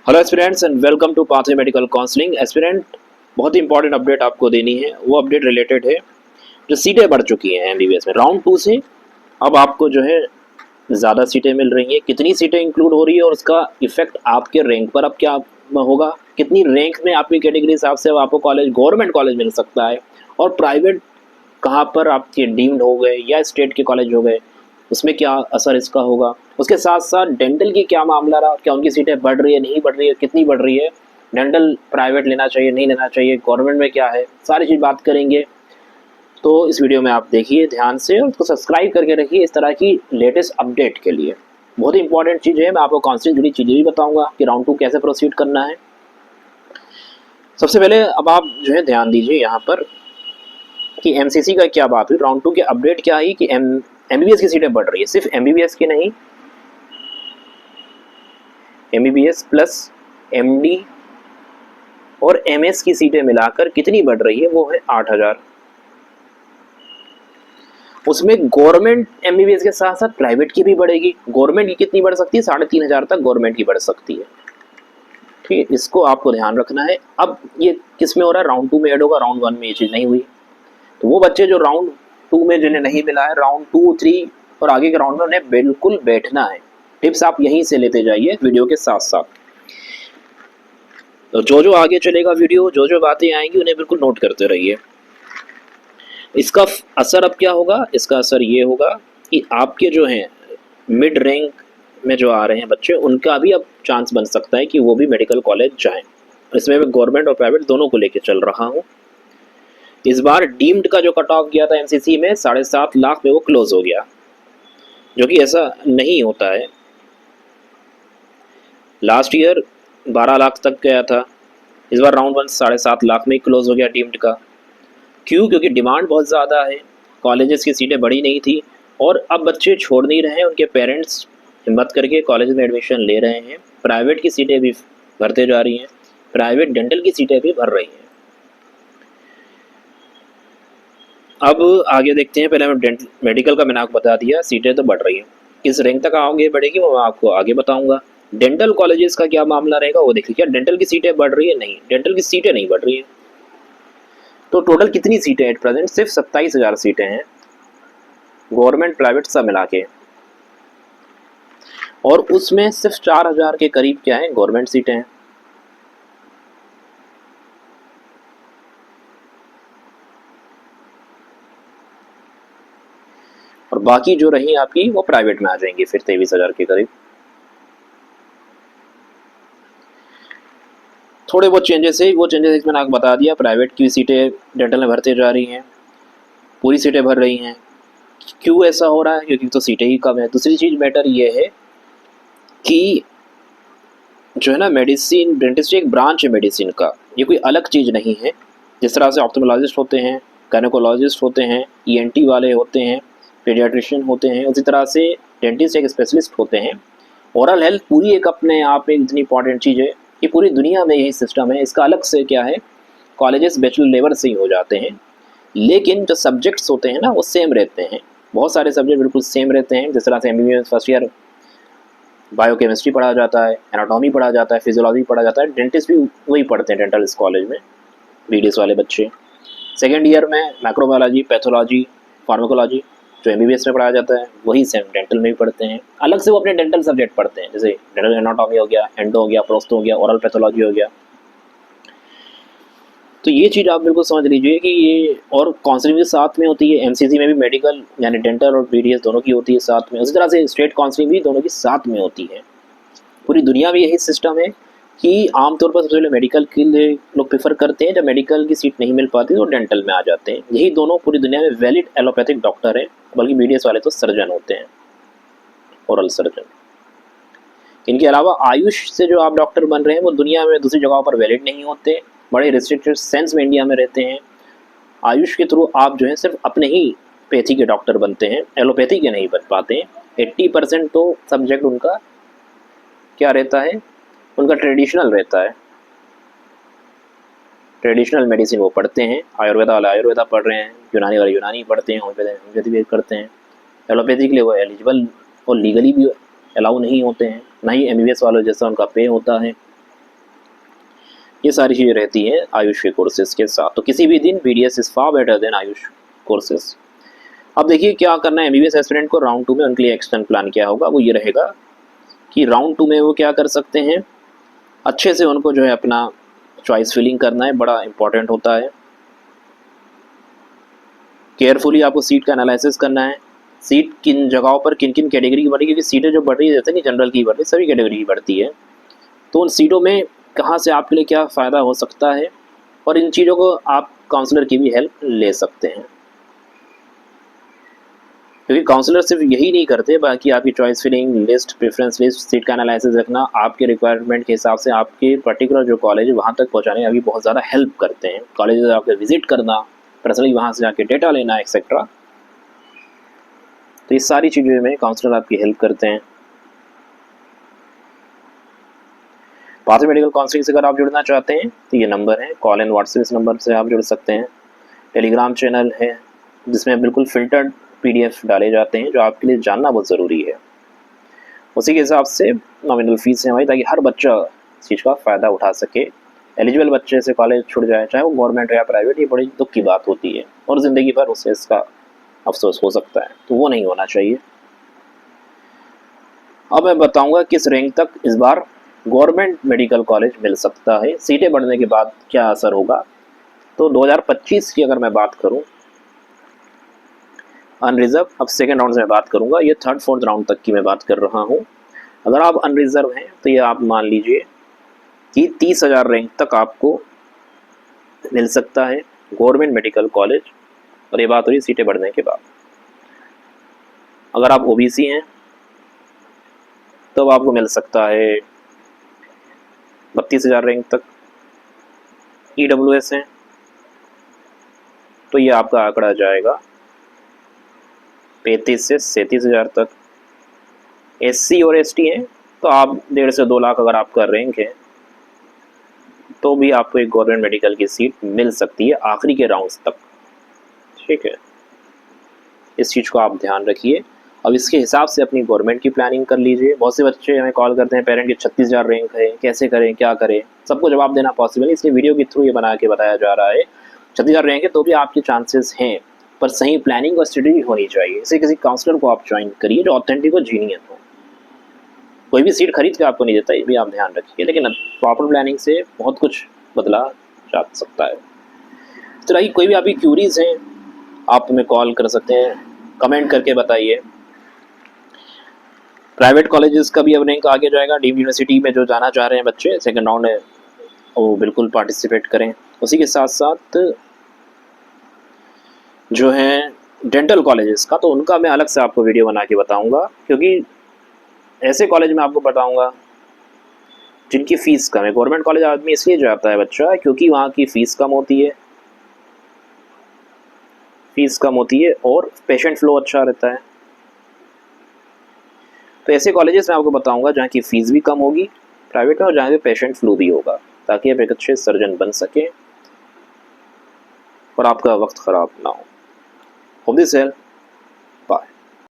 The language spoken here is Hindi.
Hello aspirants and welcome to Pathway medical counselling. Aspirant, बहुत ही इंपॉर्टेंट अपडेट आपको देनी है। वो अपडेट रिलेटेड है जो सीटें बढ़ चुकी हैं एमबीबीएस में राउंड 2 से। अब आपको जो है ज़्यादा सीटें मिल रही हैं। कितनी सीटें इंक्लूड हो रही है और उसका इफेक्ट आपके रैंक पर अब क्या होगा, कितनी रैंक में आपकी कैटेगरी हिसाब से अब आपको कॉलेज गवर्नमेंट कॉलेज मिल सकता है और प्राइवेट कहाँ पर आपके डीम्ड हो गए या स्टेट के कॉलेज हो गए, उसमें क्या असर इसका होगा। उसके साथ साथ डेंटल की क्या मामला रहा, क्या उनकी सीटें बढ़ रही है, नहीं बढ़ रही है, कितनी बढ़ रही है, डेंटल प्राइवेट लेना चाहिए नहीं लेना चाहिए, गवर्नमेंट में क्या है, सारी चीज़ बात करेंगे। तो इस वीडियो में आप देखिए ध्यान से और उसको सब्सक्राइब करके रखिए इस तरह की लेटेस्ट अपडेट के लिए। बहुत ही इंपॉर्टेंट चीज़ है। मैं आपको काउंसलिंग जुड़ी चीज़ें भी बताऊंगा कि राउंड 2 कैसे प्रोसीड करना है। सबसे पहले अब आप जो है ध्यान दीजिए यहाँ पर कि एमसीसी का क्या बात हुई, राउंड 2 की अपडेट क्या आई कि एमबीबीएस की सीटें बढ़ रही है। सिर्फ एमबीबीएस की नहीं, एमबीबीएस प्लस एमडी और एमएस की सीटें मिलाकर कितनी बढ़ रही है, वो है 8,000। उसमें गवर्नमेंट एमबीबीएस के साथ साथ प्राइवेट की भी बढ़ेगी। गवर्नमेंट की कितनी बढ़ सकती है, 3,500 तक गवर्नमेंट की बढ़ सकती है। ठीक है, इसको आपको ध्यान रखना है। अब ये किस में हो रहा है, राउंड 2 में ऐड होगा, राउंड 1 में ये चीज़ नहीं हुई। तो वो बच्चे जो राउंड 2 में जिन्हें नहीं मिला है, राउंड 2, 3 और आगे के राउंड में उन्हें बिल्कुल बैठना है। टिप्स आप यहीं से लेते जाइए वीडियो के साथ साथ। तो जो जो आगे चलेगा वीडियो, जो जो बातें आएंगी उन्हें बिल्कुल नोट करते रहिए। इसका असर अब क्या होगा, इसका असर ये होगा कि आपके जो हैं मिड रैंक में जो आ रहे हैं बच्चे, उनका भी अब चांस बन सकता है कि वो भी मेडिकल कॉलेज जाएं। इसमें मैं गवर्नमेंट और प्राइवेट दोनों को लेकर चल रहा हूँ। इस बार डीम्ड का जो कट ऑफ गया था एमसीसी में 7.5 लाख में, वो क्लोज हो गया, जो कि ऐसा नहीं होता है। लास्ट ईयर 12 लाख तक गया था। इस बार राउंड 1 7.5 लाख में क्लोज हो गया डीम्ड का। क्यों? क्योंकि डिमांड बहुत ज़्यादा है, कॉलेजेस की सीटें बढ़ी नहीं थी और अब बच्चे छोड़ नहीं रहे हैं। उनके पेरेंट्स हिम्मत करके कॉलेज में एडमिशन ले रहे हैं। प्राइवेट की सीटें भी भरते जा रही हैं, प्राइवेट डेंटल की सीटें भी भर रही हैं। अब आगे देखते हैं। पहले मैं मेडिकल का मैंने आपको बता दिया, सीटें तो बढ़ रही हैं। किस रैंक तक आगे बढ़ेगी वो मैं आपको आगे बताऊंगा। डेंटल कॉलेजेस का क्या मामला रहेगा वो देखिए। क्या डेंटल की सीटें बढ़ रही है? नहीं, डेंटल की सीटें नहीं बढ़ रही हैं। तो टोटल कितनी सीटें एट प्रेजेंट? सिर्फ 27,000 सीटें हैं, गवर्नमेंट प्राइवेट सब मिला के। और उसमें सिर्फ 4,000 के करीब क्या है, गवर्नमेंट सीटें हैं। और बाकी जो रही आपकी वो प्राइवेट में आ जाएंगी फिर 23,000 के करीब। थोड़े बहुत चेंजेस है, वो चेंजेस मैंने आपको बता दिया। प्राइवेट की सीटें डेंटल में भरते जा रही हैं, पूरी सीटें भर रही हैं। क्यों ऐसा हो रहा है? क्योंकि तो सीटें ही कम है। दूसरी चीज़ मैटर ये है कि जो है ना, मेडिसिन डेंटिस्ट्री एक ब्रांच है मेडिसिन का, ये कोई अलग चीज़ नहीं है। जिस तरह से ऑप्थेल्मोलॉजिस्ट होते हैं, गायनेकोलॉजिस्ट होते हैं, ईएनटी वाले होते हैं, पीडियाट्रिशियन होते हैं, उसी तरह से डेंटिस्ट एक स्पेशलिस्ट होते हैं। ओरल हेल्थ पूरी एक अपने आप में इतनी इंपॉर्टेंट चीज़ है कि पूरी दुनिया में यही सिस्टम है। इसका अलग से क्या है, कॉलेजेस बैचलर लेवल से ही हो जाते हैं, लेकिन जो सब्जेक्ट्स होते हैं ना वो सेम रहते हैं। बहुत सारे सब्जेक्ट बिल्कुल सेम रहते हैं। जिस तरह से एमबीबीएस फर्स्ट ईयर बायोकेमिस्ट्री पढ़ा जाता है, एनाटॉमी पढ़ा जाता है, फिजियोलॉजी पढ़ा जाता है, डेंटिस्ट भी वही पढ़ते हैं डेंटल इस कॉलेज में, बीडीएस वाले बच्चे। सेकेंड ईयर में माइक्रोबायोलॉजी, पैथोलॉजी, फार्माकोलॉजी जो एमबीबीएस में पढ़ाया जाता है वही सेम डेंटल में भी पढ़ते हैं। अलग से वो अपने डेंटल सब्जेक्ट पढ़ते हैं, जैसे डेंटल एनाटॉमी हो गया, एंडो हो गया, प्रोस्तो हो गया, ओरल पैथोलॉजी हो गया। तो ये चीज़ आप बिल्कुल समझ लीजिए कि ये, और काउंसलिंग भी साथ में होती है। एमसीसी में भी मेडिकल यानी डेंटल और बीडीएस दोनों की होती है साथ में। उसी तरह से स्टेट काउंसलिंग भी दोनों की साथ में होती है। पूरी दुनिया में यही सिस्टम है कि आमतौर पर सबसे पहले मेडिकल के लिए लोग प्रेफर करते हैं। जब मेडिकल की सीट नहीं मिल पाती तो डेंटल में आ जाते हैं। यही दोनों पूरी दुनिया में वैलिड एलोपैथिक डॉक्टर हैं, बल्कि बीडीएस वाले तो सर्जन होते हैं, ओरल सर्जन। इनके अलावा आयुष से जो आप डॉक्टर बन रहे हैं वो दुनिया में दूसरी जगहों पर वैलिड नहीं होते, बड़े रिस्ट्रिक्टेड सेंस में इंडिया में रहते हैं। आयुष के थ्रू आप जो है सिर्फ अपने ही पैथी के डॉक्टर बनते हैं, एलोपैथी के नहीं बन पाते हैं। 80% तो सब्जेक्ट उनका क्या रहता है, उनका ट्रेडिशनल रहता है। ट्रेडिशनल मेडिसिन वो पढ़ते हैं। आयुर्वेदा वाले आयुर्वेदा पढ़ रहे हैं, यूनानी वाले यूनानी पढ़ते हैं, होम्योपैथी भी करते हैं। एलोपैथी के लिए वो एलिजिबल और लीगली भी अलाउ नहीं होते हैं, ना ही एमबीबीएस वालों जैसा उनका पे होता है। ये सारी चीज़ें रहती हैं आयुष के कोर्सेज के साथ। तो किसी भी दिन BDS is far better than Ayush courses. अब देखिए क्या करना है MBBS एस्पिरेंट को राउंड 2 में उनके लिए एक्शन प्लान क्या होगा। वो ये रहेगा कि राउंड 2 में वो क्या कर सकते हैं, अच्छे से उनको जो है अपना चॉइस फिलिंग करना है, बड़ा इंपॉर्टेंट होता है। केयरफुली आपको सीट का एनालिसिस करना है, सीट किन जगहों पर किन किन कैटेगरी की बढ़ी, क्योंकि सीटें जो बढ़ रही है जैसे कि जनरल की बढ़ रही है, सभी कैटेगरी की बढ़ती है। तो उन सीटों में कहाँ से आपके लिए क्या फ़ायदा हो सकता है, और इन चीज़ों को आप काउंसलर की भी हेल्प ले सकते हैं, क्योंकि काउंसलर सिर्फ यही नहीं करते, बाकी आपकी choice filling list, preference list, seat का एनालिसिस रखना, आपके रिक्वायरमेंट के हिसाब से आपके पर्टिकुलर जो कॉलेज है वहाँ तक पहुँचाने में अभी बहुत ज़्यादा हेल्प करते हैं। कॉलेज आपके विजिट करना, पर्सनली वहाँ से जाके डेटा लेना एक्सेट्रा, तो ये सारी चीज़ों में काउंसलर आपकी हेल्प करते हैं। पाथ मेडिकल काउंसलिंग से अगर आप जुड़ना चाहते हैं तो ये नंबर है, कॉल एंड व्हाट्सएप इस नंबर से आप जुड़ सकते हैं। टेलीग्राम चैनल है जिसमें बिल्कुल फिल्टर्ड PDF डाले जाते हैं जो आपके लिए जानना बहुत ज़रूरी है। उसी के हिसाब से नॉमिनल फीस है हमारी, ताकि हर बच्चा इस चीज़ का फ़ायदा उठा सके। एलिजिबल बच्चे से कॉलेज छूट जाए, चाहे वो गवर्नमेंट हो या प्राइवेट, ये बड़ी दुख की बात होती है और ज़िंदगी भर उससे इसका अफसोस हो सकता है, तो वो नहीं होना चाहिए। अब मैं बताऊंगा किस रैंक तक इस बार गवर्नमेंट मेडिकल कॉलेज मिल सकता है, सीटें बढ़ने के बाद क्या असर होगा। तो 2025 की अगर मैं बात करूं अनरिजर्व, अब सेकेंड राउंड से मैं बात करूंगा, ये थर्ड फोर्थ राउंड तक की मैं बात कर रहा हूं। अगर आप अनरिजर्व हैं तो ये आप मान लीजिए कि 30,000 रैंक तक आपको मिल सकता है गवर्नमेंट मेडिकल कॉलेज, और ये बात हो रही सीटें बढ़ने के बाद। अगर आप OBC हैं तो आपको मिल सकता है 32,000 रैंक तक। EWS हैं तो ये आपका आंकड़ा जाएगा 35 से 37,000 तक। SC और ST हैं तो आप 1.5 से 2 लाख अगर आपका रैंक है तो भी आपको एक गवर्नमेंट मेडिकल की सीट मिल सकती है आखिरी के राउंड्स तक, ठीक है। इस चीज़ को आप ध्यान रखिए। अब इसके हिसाब से अपनी गवर्नमेंट की प्लानिंग कर लीजिए। बहुत से बच्चे हमें कॉल करते हैं, पेरेंट की 36,000 रैंक है, कैसे करें क्या करें, सबको जवाब देना पॉसिबल है, इसलिए वीडियो के थ्रू ये बना के बताया जा रहा है। 36,000 रैंक है तो भी आपके चांसेस हैं, पर सही प्लानिंग और स्ट्रेटेजी होनी चाहिए। इसे किसी काउंसलर को आप ज्वाइन करिए जो ऑथेंटिक और जीनियस हो। कोई भी सीट खरीद के आपको नहीं देता, ये भी आप ध्यान रखिए, लेकिन प्रॉपर प्लानिंग से बहुत कुछ बदला जा सकता है। इस तरह की कोई भी आपकी क्यूरीज हैं आप हमें कॉल कर सकते हैं, कमेंट करके बताइए। प्राइवेट कॉलेजेस का भी अब रैंक आगे जाएगा। डीम्ड यूनिवर्सिटी में जो जाना चाह रहे हैं बच्चे सेकंड राउंड है वो बिल्कुल पार्टिसिपेट करें। उसी के साथ साथ जो है डेंटल कॉलेजेस का, तो उनका मैं अलग से आपको वीडियो बना के बताऊंगा, क्योंकि ऐसे कॉलेज में आपको बताऊंगा जिनकी फ़ीस कम है। गवर्नमेंट कॉलेज आदमी इसलिए जाता है बच्चा क्योंकि वहाँ की फ़ीस कम होती है, और पेशेंट फ्लो अच्छा रहता है। तो ऐसे कॉलेजेस में आपको बताऊंगा जहाँ की फ़ीस भी कम होगी प्राइवेट में, और जहाँ पे पेशेंट फ्लो भी होगा, ताकि आप एक अच्छे सर्जन बन सकें और आपका वक्त ख़राब ना हो। Hope this help.